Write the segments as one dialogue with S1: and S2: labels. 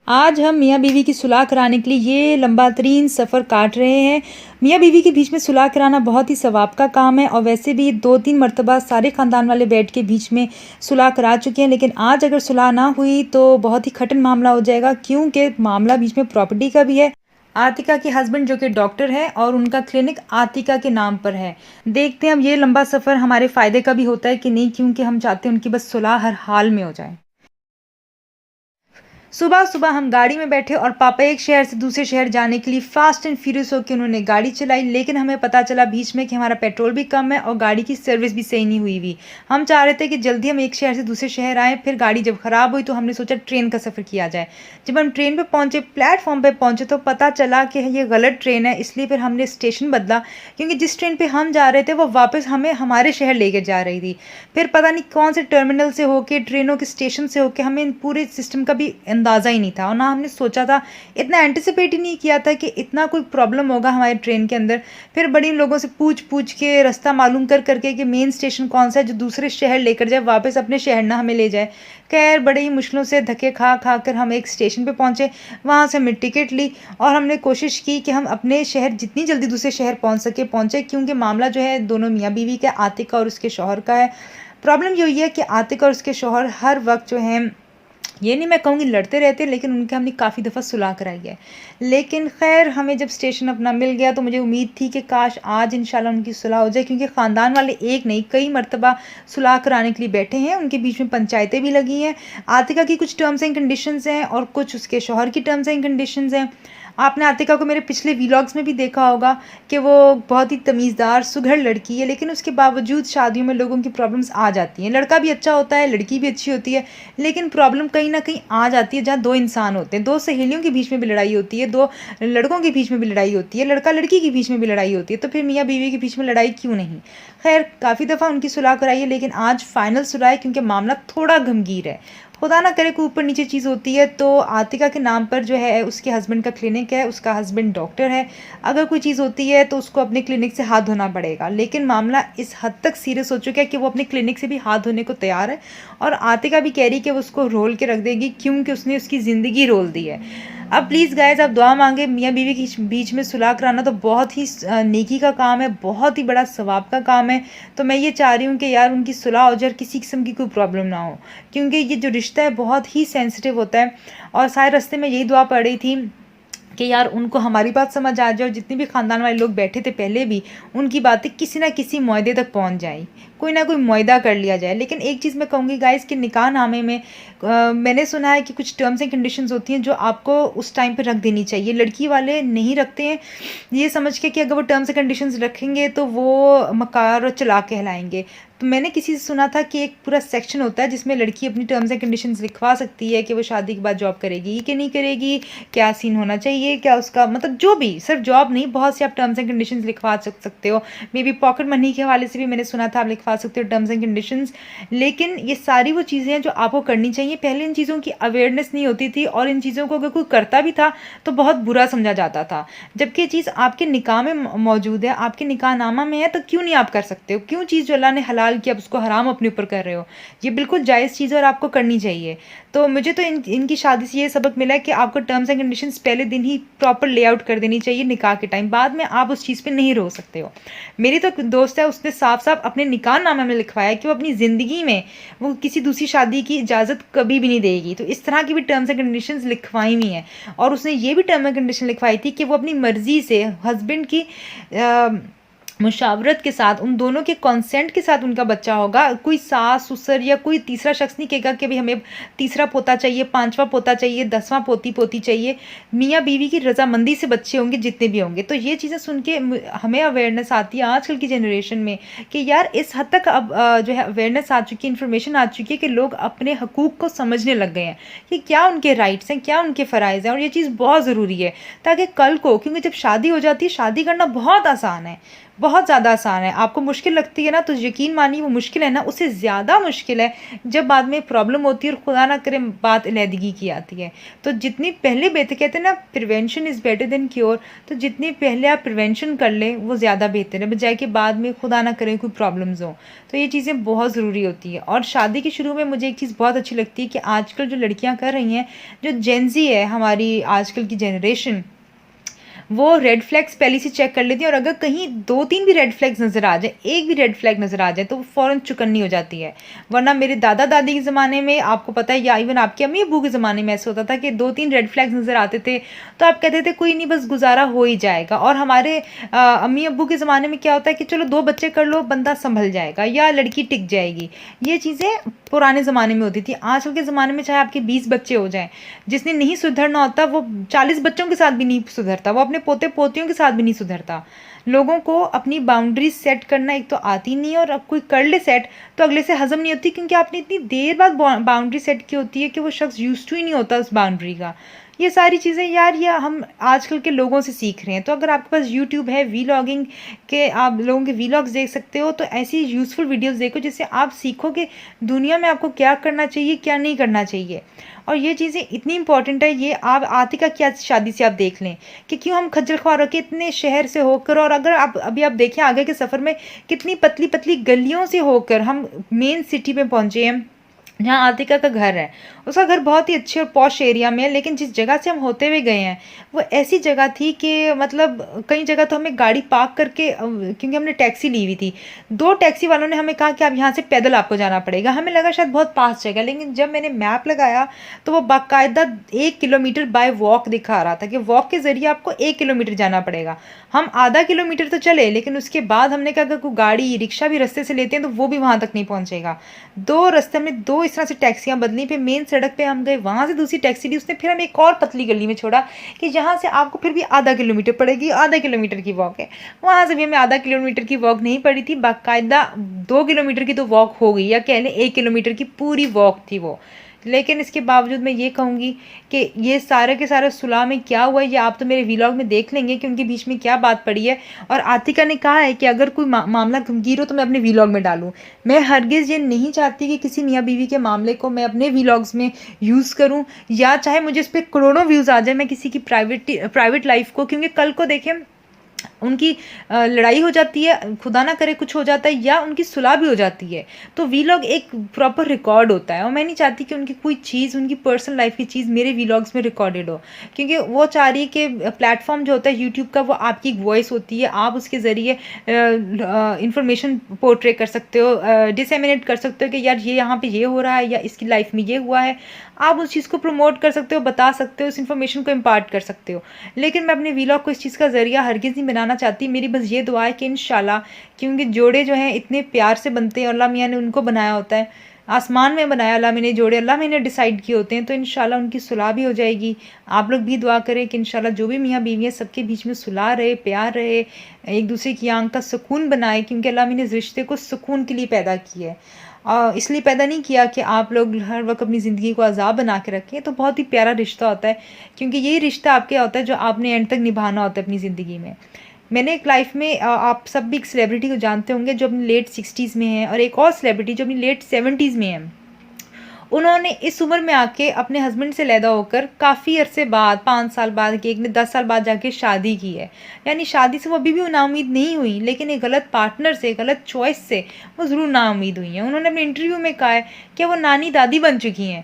S1: आज हम मियाँ बीवी की सुलह कराने के लिए ये लंबा तरीन सफ़र काट रहे हैं। मियाँ बीवी के बीच में सुलह कराना बहुत ही सवाब का काम है और वैसे भी 2-3 मरतबा सारे ख़ानदान वाले बैठ के बीच में सुलह करा चुके हैं, लेकिन आज अगर सुलह ना हुई तो बहुत ही कठिन मामला हो जाएगा, क्योंकि मामला बीच में प्रॉपर्टी का भी है। आतिका के हस्बैंड जो कि डॉक्टर है और उनका क्लिनिक आतिका के नाम पर है। देखते हैं अब ये लंबा सफ़र हमारे फ़ायदे का भी होता है कि नहीं, क्योंकि हम चाहते हैं उनकी बस सुलह हर हाल में हो जाए। सुबह सुबह हम गाड़ी में बैठे और पापा एक शहर से दूसरे शहर जाने के लिए फास्ट एंड फ्यूरियस होकर उन्होंने गाड़ी चलाई, लेकिन हमें पता चला बीच में कि हमारा पेट्रोल भी कम है और गाड़ी की सर्विस भी सही नहीं हुई। हम चाह रहे थे कि जल्दी हम एक शहर से दूसरे शहर आएँ, फिर गाड़ी जब ख़राब हुई तो हमने सोचा ट्रेन का सफ़र किया जाए। जब हम ट्रेन पर पहुँचे, प्लेटफॉर्म पर पहुँचे तो पता चला कि ये गलत ट्रेन है, इसलिए फिर हमने स्टेशन बदला, क्योंकि जिस ट्रेन पर हम जा रहे थे वो वापस हमें हमारे शहर लेकर जा रही थी। फिर पता नहीं कौन से टर्मिनल से होके, ट्रेनों के स्टेशन से होके, हमें इन पूरे सिस्टम का भी अंदाज़ा ही नहीं था और ना हमने सोचा था, इतना एंटिसिपेट ही नहीं किया था कि इतना कोई प्रॉब्लम होगा हमारे ट्रेन के अंदर। फिर बड़ी लोगों से पूछ पूछ के, रास्ता मालूम कर करके कि मेन स्टेशन कौन सा है जो दूसरे शहर लेकर जाए, वापस अपने शहर ना हमें ले जाए। खैर बड़ी ही मुश्किलों से धक्के खा खा कर हम एक स्टेशन पे पहुँचे। वहाँ से हमने टिकट ली और हमने कोशिश की कि हम अपने शहर जितनी जल्दी दूसरे शहर पहुँचे, क्योंकि मामला जो है दोनों मियाँ बीवी का, आतिका और उसके शौहर का है। प्रॉब्लम यही है कि आतिका और उसके शौहर हर वक्त जो है, ये नहीं मैं कहूँगी लड़ते रहते, लेकिन उनके हमने काफ़ी दफ़ा सुलह कराई है। लेकिन खैर हमें जब स्टेशन अपना मिल गया तो मुझे उम्मीद थी कि काश आज इंशाल्लाह उनकी सुलह हो जाए, क्योंकि ख़ानदान वाले एक नहीं कई मरतबा सुलह कराने के लिए बैठे हैं। उनके बीच में पंचायतें भी लगी हैं। आतिका की कुछ टर्म्स एंड कंडीशंस हैं और कुछ उसके शौहर की टर्म्स एंड कंडीशंस हैं। आपने आतिका को मेरे पिछले व्लॉग्स में भी देखा होगा कि वो बहुत ही तमीज़दार सुघड़ लड़की है, लेकिन उसके बावजूद शादियों में लोगों की प्रॉब्लम्स आ जाती हैं। लड़का भी अच्छा होता है, लड़की भी अच्छी होती है, लेकिन प्रॉब्लम कहीं ना कहीं आ जाती है जहाँ दो इंसान होते हैं। दो सहेलियों के बीच में भी लड़ाई होती है, दो लड़कों के बीच में भी लड़ाई होती है, लड़का लड़की के बीच में भी लड़ाई होती है, तो फिर मियाँ बीवी के बीच में लड़ाई क्यों नहीं। खैर काफ़ी दफ़ा उनकी सुलह कराई है, लेकिन आज फाइनल सुलह है, क्योंकि मामला थोड़ा गंभीर है। खुदा ना करे कोई ऊपर नीचे चीज़ होती है तो आतिका के नाम पर जो है उसके हस्बैंड का क्लिनिक है, उसका हस्बैंड डॉक्टर है। अगर कोई चीज़ होती है तो उसको अपने क्लिनिक से हाथ धोना पड़ेगा, लेकिन मामला इस हद तक सीरियस हो चुका है कि वो अपने क्लिनिक से भी हाथ धोने को तैयार है और आतिका भी कह रही कि वो उसको रोल के रख देगी, क्योंकि उसने उसकी ज़िंदगी रोल दी है। अब प्लीज़ गाइस आप दुआ मांगे। मियाँ बीवी के बीच में सुलह कराना तो बहुत ही नेकी का काम है, बहुत ही बड़ा सवाब का काम है। तो मैं ये चाह रही हूँ कि यार उनकी सुलह हो जाए, किसी किस्म की कोई प्रॉब्लम ना हो, क्योंकि ये जो रिश्ता है बहुत ही सेंसिटिव होता है। और सारे रास्ते में यही दुआ पड़ रही थी कि यार उनको हमारी बात समझ आ जाए और जितने भी ख़ानदान वाले लोग बैठे थे पहले भी, उनकी बातें किसी ना किसी मुआहदे तक पहुंच जाए, कोई ना कोई मुआहदा कर लिया जाए। लेकिन एक चीज़ मैं कहूँगी गाइस कि निकाह नामे में मैंने सुना है कि कुछ टर्म्स एंड कंडीशंस होती हैं जो आपको उस टाइम पे रख देनी चाहिए। लड़की वाले नहीं रखते हैं, ये समझ के कि अगर वो टर्म्स एंड कंडीशंस रखेंगे तो वो मकार और चालाक कहलाएंगे। तो मैंने किसी से सुना था कि एक पूरा सेक्शन होता है जिसमें लड़की अपनी टर्म्स एंड कंडीशंस लिखवा सकती है कि वो शादी के बाद जॉब करेगी कि नहीं करेगी, क्या सीन होना चाहिए, क्या उसका मतलब जो भी, सिर्फ जॉब नहीं, बहुत सी आप टर्म्स एंड कंडीशंस लिखवा सकते हो। मे बी पॉकेट मनी के हवाले से भी मैंने सुना था आप लिखवा सकते हो टर्म्स एंड कंडीशंस। लेकिन ये सारी वो चीज़ें हैं जो आपको करनी चाहिए। पहले इन चीज़ों की अवेयरनेस नहीं होती थी और इन चीज़ों को अगर कोई करता भी था तो बहुत बुरा समझा जाता था, जबकि ये चीज़ आपके निकाह में मौजूद है, आपके निकाहनामा में है, तो क्यों नहीं आप कर सकते हो? क्यों चीज़ जो अल्लाह ने हलाल कि आप उसको हराम अपने ऊपर कर रहे हो? ये बिल्कुल जायज़ चीज़ है और आपको करनी चाहिए। तो मुझे तो इनकी शादी से ये सबक मिला है कि आपको टर्म्स एंड कंडीशंस पहले दिन ही प्रॉपर लेआउट कर देनी चाहिए निकाह के टाइम, बाद में आप उस चीज़ पे नहीं रो सकते हो। मेरी तो दोस्त है, उसने साफ साफ अपने निकाहनामे में लिखवाया कि वो अपनी ज़िंदगी में वो किसी दूसरी शादी की इजाज़त कभी भी नहीं देगी। तो इस तरह की भी टर्म्स एंड कंडीशंस लिखवाई हुई हैं और उसने ये भी टर्म एंड कंडीशन लिखवाई थी कि वो अपनी मर्ज़ी से हस्बैंड की मुशावरत के साथ, उन दोनों के कंसेंट के साथ उनका बच्चा होगा। कोई सास ससुर या कोई तीसरा शख्स नहीं कहेगा कि भाई हमें तीसरा पोता चाहिए, पांचवा पोता चाहिए, 10वां पोती चाहिए। मियाँ बीवी की रजामंदी से बच्चे होंगे जितने भी होंगे। तो ये चीज़ें सुन के हमें अवेयरनेस आती है आजकल की जनरेशन में कि यार इस हद तक अब जो है अवेयरनेस आ चुकी है, इन्फॉर्मेशन आ चुकी है कि लोग अपने हकूक़ को समझने लग गए हैं कि क्या उनके राइट्स हैं, क्या उनके फ़राइज़ हैं। और ये चीज़ बहुत ज़रूरी है ताकि कल को, क्योंकि जब शादी हो जाती है, शादी करना बहुत आसान है, बहुत ज़्यादा आसान है। आपको मुश्किल लगती है ना, तो यकीन मानिए वो मुश्किल है ना, उससे ज़्यादा मुश्किल है जब बाद में प्रॉब्लम होती है और खुदा ना करे बात अलहदगी की आती है। तो जितनी पहले बेहतर, कहते हैं ना prevention is better than cure, तो जितनी पहले आप प्रिवेंशन कर लें वो ज़्यादा बेहतर है, बजाय कि बाद में खुदा ना करे कोई प्रॉब्लम्स हों। तो ये चीज़ें बहुत ज़रूरी होती है। और शादी के शुरू में मुझे एक चीज़ बहुत अच्छी लगती है कि आजकल जो लड़कियाँ कर रही हैं, जो जेन ज़ी है हमारी आजकल की जनरेशन, वो रेड फ्लैग्स पहले से चेक कर लेती है, और अगर कहीं 2-3 भी रेड फ्लैग्स नज़र आ जाए, एक भी रेड फ्लैग नज़र आ जाए, तो वो फ़ौरन चुकन्नी हो जाती है। वरना मेरे दादा दादी के ज़माने में आपको पता है, या इवन आपके अम्मी अब्बू के ज़माने में ऐसा होता था कि 2-3 रेड फ्लैग्स नज़र आते थे तो आप कहते थे कोई नहीं, बस गुजारा हो ही जाएगा। और हमारे अम्मी अब्बू के ज़माने में क्या होता है कि चलो 2 बच्चे कर लो, बंदा संभल जाएगा या लड़की टिक जाएगी। ये चीज़ें पुराने ज़माने में होती थी। आजकल के ज़माने में चाहे आपके 20 बच्चे हो जाएँ, जिसने नहीं सुधरना होता वो 40 बच्चों के साथ भी नहीं सुधरता, वो अपने पोते पोतियों के साथ भी नहीं सुधरता। लोगों को अपनी बाउंड्रीज सेट करना एक तो आती नहीं है, और अब कोई कर ले सेट तो अगले से हजम नहीं होती, क्योंकि आपने इतनी देर बाद बाउंड्री सेट की होती है कि वो शख्स यूज्ड टू ही नहीं होता उस बाउंड्री का। ये सारी चीज़ें यार, ये हम आजकल के लोगों से सीख रहे हैं। तो अगर आपके पास यूट्यूब है, वीलॉगिंग के आप लोगों के वीलॉग्स देख सकते हो, तो ऐसी यूज़फुल वीडियोस देखो जिससे आप सीखो कि दुनिया में आपको क्या करना चाहिए, क्या नहीं करना चाहिए। और ये चीज़ें इतनी इंपॉर्टेंट है, ये आप आतिका की शादी से आप देख लें कि क्यों हम खज्जल ख्वार होकर इतने शहर से होकर, और अगर आप अभी आप देखें आगे के सफ़र में कितनी पतली पतली गलियों से होकर हम मेन सिटी में पहुँचे हैं, जहाँ आतिका का घर है। उसका घर बहुत ही अच्छे और पॉश एरिया में है, लेकिन जिस जगह से हम होते हुए गए हैं वो ऐसी जगह थी कि मतलब कई जगह तो हमें गाड़ी पार्क करके, क्योंकि हमने टैक्सी ली हुई थी, 2 टैक्सी वालों ने हमें कहा कि आप यहाँ से पैदल आपको जाना पड़ेगा। हमें लगा शायद बहुत पास जगह, लेकिन जब मैंने मैप लगाया तो वो बाकायदा 1 किलोमीटर बाय वॉक दिखा रहा था कि वॉक के ज़रिए आपको 1 किलोमीटर जाना पड़ेगा। हम आधा किलोमीटर तो चले, लेकिन उसके बाद हमने कहा अगर कोई गाड़ी रिक्शा भी रास्ते से लेते हैं तो वो भी वहाँ तक नहीं पहुँचेगा। 2 रास्ते हमने 2 इस तरह से टैक्सियाँ बदली, फिर मेन सड़क पे हम गए, वहाँ से दूसरी टैक्सी ली, उसने फिर हमें एक और पतली गली में छोड़ा कि जहाँ से आपको फिर भी आधा किलोमीटर पड़ेगी, आधा किलोमीटर की वॉक है। वहाँ से भी हमें आधा किलोमीटर की वॉक नहीं पड़ी थी, बाकायदा 2 किलोमीटर की तो वॉक हो गई, या कह लें 1 किलोमीटर की पूरी वॉक थी वो। लेकिन इसके बावजूद मैं ये कहूँगी कि ये सारे के सारे सुलह में क्या हुआ है, ये आप तो मेरे व्लॉग में देख लेंगे कि उनके बीच में क्या बात पड़ी है। और आतिका ने कहा है कि अगर कोई मामला गंभीर हो तो मैं अपने व्लॉग में डालूँ। मैं हरगिज़ ये नहीं चाहती कि किसी मियाँ बीवी के मामले को मैं अपने व्लॉग्स में यूज़ करूँ, या चाहे मुझे इस पर करोड़ों व्यूज़ आ जाए मैं किसी की प्राइवेट लाइफ को, क्योंकि कल को देखें उनकी लड़ाई हो जाती है, खुदा ना करे कुछ हो जाता है, या उनकी सुलह भी हो जाती है, तो वीलॉग एक प्रॉपर रिकॉर्ड होता है। और मैं नहीं चाहती कि उनकी कोई चीज़, उनकी पर्सनल लाइफ की चीज़ मेरे वीलॉग्स में रिकॉर्डेड हो, क्योंकि वो चाह रही है कि प्लेटफॉर्म जो होता है यूट्यूब का, वो आपकी एक वॉइस होती है, आप उसके ज़रिए इंफॉर्मेशन पोर्ट्रे कर सकते हो, डिसेमिनेट कर सकते हो कि यार ये यहाँ पे ये हो रहा है या इसकी लाइफ में ये हुआ है। आप उस चीज़ को प्रमोट कर सकते हो, बता सकते हो, उस इन्फॉर्मेशन को इम्पार्ट कर सकते हो। लेकिन मैं अपने व्लॉग को इस चीज़ का ज़रिया हरगिज़ नहीं बनाना चाहती। मेरी बस ये दुआ है कि इंशाल्लाह, क्योंकि जोड़े जो हैं इतने प्यार से बनते हैं, अल्लाह मियाँ ने उनको बनाया होता है, आसमान में बनाया अल्लाह मियाँ ने जोड़े, अल्लाह मियाँ ने डिसाइड किए होते हैं, तो इंशाल्लाह उनकी सुलह भी हो जाएगी। आप लोग भी दुआ करें कि इंशाल्लाह जो भी मियाँ बीवी हैं सबके बीच में सुलह रहे, प्यार रहे, एक दूसरे की आंख का सुकून बनाए, क्योंकि अल्लाह मियाँ ने इस रिश्ते को सुकून के लिए पैदा किया है। इसलिए पैदा नहीं किया कि आप लोग हर वक्त अपनी ज़िंदगी को अज़ाब बना के रखें। तो बहुत ही प्यारा रिश्ता होता है, क्योंकि यही रिश्ता आपके होता है जो आपने एंड तक निभाना होता है अपनी ज़िंदगी में। मैंने एक लाइफ में आप सब भी एक सेलिब्रिटी को जानते होंगे जो अपनी लेट 60s में है, और एक और सेलिब्रिटी जो अपनी लेट 70s में है। उन्होंने इस उम्र में आके अपने हस्बैंड से अलहदा होकर काफ़ी अरसे बाद, 5 साल बाद, कि एक ने 10 साल बाद जाके शादी की है। यानी शादी से वो अभी भी नाउम्मीद नहीं हुई, लेकिन एक गलत पार्टनर से, गलत चॉइस से वो ज़रूर नाउम्मीद हुई हैं। उन्होंने अपने इंटरव्यू में कहा है कि वो नानी दादी बन चुकी हैं,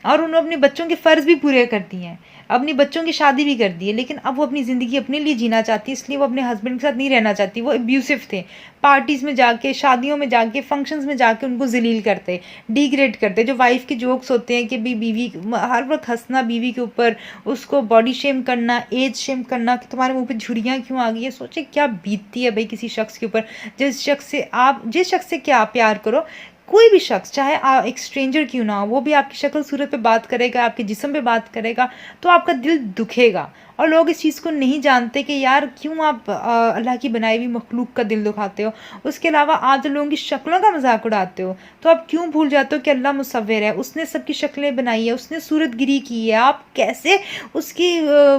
S1: और उन्होंने अपने बच्चों के फ़र्ज़ भी पूरे कर दिए हैं, अपनी बच्चों की शादी भी कर दी है, लेकिन अब वो अपनी ज़िंदगी अपने लिए जीना चाहती है, इसलिए वो अपने हस्बैंड के साथ नहीं रहना चाहती। वो अब्यूसिव थे, पार्टीज़ में जाके, शादियों में जाके, फंक्शंस में जाके उनको ज़लील करते, डिग्रेड करते। जो वाइफ के जोक्स होते हैं कि बीवी हर वक्त हंसना बीवी के ऊपर, उसको बॉडी शेम करना, एज शेम करना कि तुम्हारे मुंह पे झुर्रियाँ क्यों आ गई है। सोचे क्या बीतती है भाई किसी शख्स के ऊपर, जिस शख्स से क्या प्यार करो, कोई भी शख्स चाहे एक स्ट्रेंजर क्यों ना हो, वो भी आपकी शक्ल सूरत पे बात करेगा, आपके जिस्म पे बात करेगा, तो आपका दिल दुखेगा। और लोग इस चीज़ को नहीं जानते कि यार क्यों आप अल्लाह की बनाई हुई मखलूक का दिल दुखाते हो। उसके अलावा आप जो लोगों की शक्लों का मजाक उड़ाते हो, तो आप क्यों भूल जाते हो कि अल्लाह मुसव्विर है, उसने सबकी शक्लें बनाई है, उसने सूरतगिरी की है। आप कैसे उसकी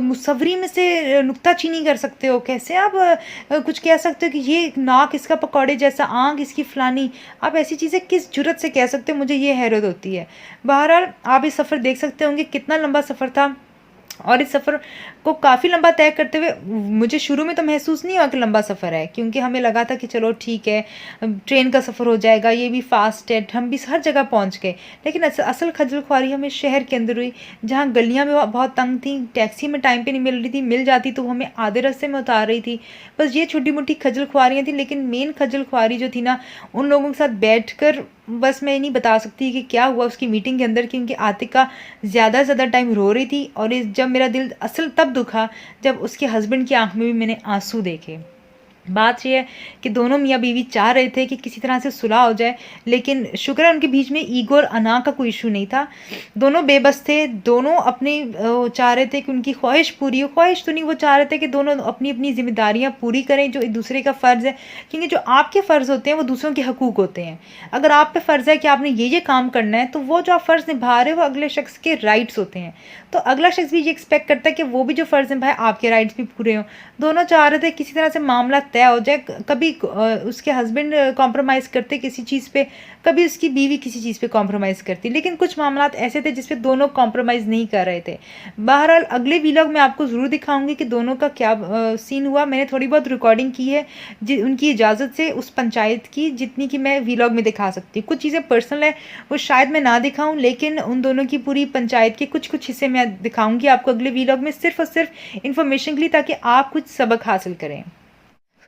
S1: मुसव्वरी में से नुक्ताचीनी कर सकते हो? कैसे आप कुछ कह सकते हो कि ये नाक इसका पकौड़े जैसा, आँख इसकी फ़लानी। आप ऐसी चीज़ें किस जुर्रत से कह सकते हो? मुझे ये हैरत होती है। बहरहाल आप ये सफ़र देख सकते होंगे कितना लंबा सफ़र था, और इस सफ़र को काफ़ी लंबा तय करते हुए मुझे शुरू में तो महसूस नहीं हुआ कि लंबा सफ़र है, क्योंकि हमें लगा था कि चलो ठीक है, ट्रेन का सफ़र हो जाएगा, ये भी फ़ास्ट है, हम भी हर जगह पहुंच गए। लेकिन असल खज्जल ख्वारी हमें शहर के अंदर हुई, जहाँ गलियाँ भी बहुत तंग थी, टैक्सी में टाइम पे नहीं मिल रही थी, मिल जाती तो हमें आधे रास्ते में उतार रही थी। बस ये छोटी मोटी खज्जल ख्वारियाँ थी, लेकिन मेन खज्जल ख्वारी जो थी ना, उन लोगों के साथ बैठ कर, बस मैं नहीं बता सकती कि क्या हुआ उसकी मीटिंग के अंदर, क्योंकि आतिका ज़्यादा से ज़्यादा टाइम रो रही थी। और जब मेरा दिल असल तब दुखा जब उसके हस्बैंड की आंख में भी मैंने आंसू देखे। बात ये है कि दोनों मियाँ बीवी चाह रहे थे कि किसी तरह से सुलह हो जाए, लेकिन शुक्र है उनके बीच में ईगो और अना का कोई इशू नहीं था। दोनों बेबस थे, दोनों अपनी चाह रहे थे कि उनकी ख्वाहिश पूरी हो। ख्वाहिश तो नहीं, वो चाह रहे थे कि दोनों अपनी अपनी जिम्मेदारियाँ पूरी करें जो एक दूसरे का फ़र्ज़ है, क्योंकि जो आपके फ़र्ज़ होते हैं वो दूसरों के हकूक़ होते हैं। अगर आप पे फ़र्ज़ है कि आपने ये काम करना है, तो वो जो आप फ़र्ज़ निभा रहे हो वो अगले शख्स के राइट्स होते हैं। तो अगला शख्स भी ये एक्सपेक्ट करता है कि वो भी जो फ़र्ज़ निभाए आपके राइट्स भी पूरे हों। दोनों चाह रहे थे किसी तरह से मामला तय हो जाए। कभी उसके हस्बैंड कॉम्प्रोमाइज़ करते किसी चीज़ पे, कभी उसकी बीवी किसी चीज़ पे कॉम्प्रोमाइज़ करती, लेकिन कुछ मामलात ऐसे थे जिस पे दोनों कॉम्प्रोमाइज़ नहीं कर रहे थे। बहरहाल अगले वीलॉग में आपको ज़रूर दिखाऊंगी कि दोनों का क्या सीन हुआ। मैंने थोड़ी बहुत रिकॉर्डिंग की है उनकी इजाज़त से उस पंचायत की, जितनी कि मैं वीलॉग में दिखा सकती हूँ। कुछ चीज़ें पर्सनल है वो शायद मैं ना दिखाऊँ, लेकिन उन दोनों की पूरी पंचायत के कुछ कुछ हिस्से मैं दिखाऊंगी आपको अगले वीलॉग में, सिर्फ और सिर्फ इन्फॉर्मेशन के लिए, ताकि आप कुछ सबक हासिल करें।